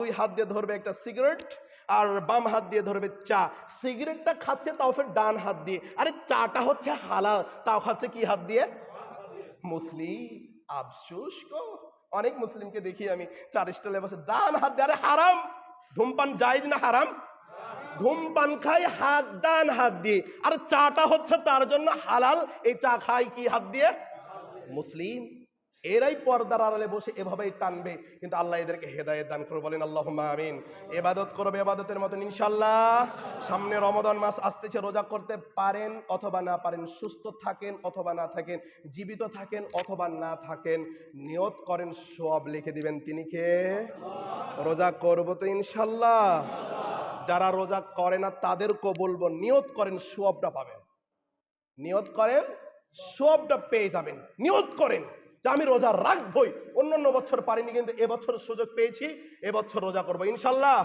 দুই হাত দিয়ে ধরবে একটা সিগারেট, আর বাম হাত দিয়ে ধরবে চা। সিগারেটটা খাচ্ছে তাও ফের ডান হাত দিয়ে, আরে চাটা হচ্ছে হালাল, তাও খাচ্ছে কি হাত দিয়ে? মুসলিম। আফসোস গো, অনেক মুসলিমকে দেখি আমি চার স্টলে বসে ডান হাত দিয়ে। আরে হারাম, ধূমপান জায়েজ না হারাম? ধূমপান খাই হাত ডান হাত দিয়ে, আর চাটা হচ্ছে তার জন্য হালাল, এই চা খাই কি হাত দিয়ে? মুসলিম। এরাই পর্দার আড়ালে বসে এভাবেই টানবে, কিন্তু আল্লাহ এদেরকে হেদায়েত দান করবে। বলেন আল্লাহুম্মা আমিন। ইবাদত করবে ইবাদতের মতন ইনশাআল্লাহ। সামনে রমাদান মাস আসতেছে, রোজা করতে পারেন অথবা না পারেন, সুস্থ থাকেন অথবা না থাকেন, জীবিত থাকেন অথবা না থাকেন, নিয়ত করেন সওয়াব লিখে দিবেন তিনি কে? রোজা করব তো ইনশাআল্লাহ। যারা রোজা করে না তাদেরকেও বলবো নিয়ত করেন সওয়াবটা পাবেন। নিয়ত করেন সওয়াবটা পেয়ে যাবেন। নিয়ত করেন যে আমি রোজা রাখবই, অন্যান্য বছর পারিনি কিন্তু এবছর সুযোগ পেয়েছি, এবছর রোজা করবো ইনশাআল্লাহ।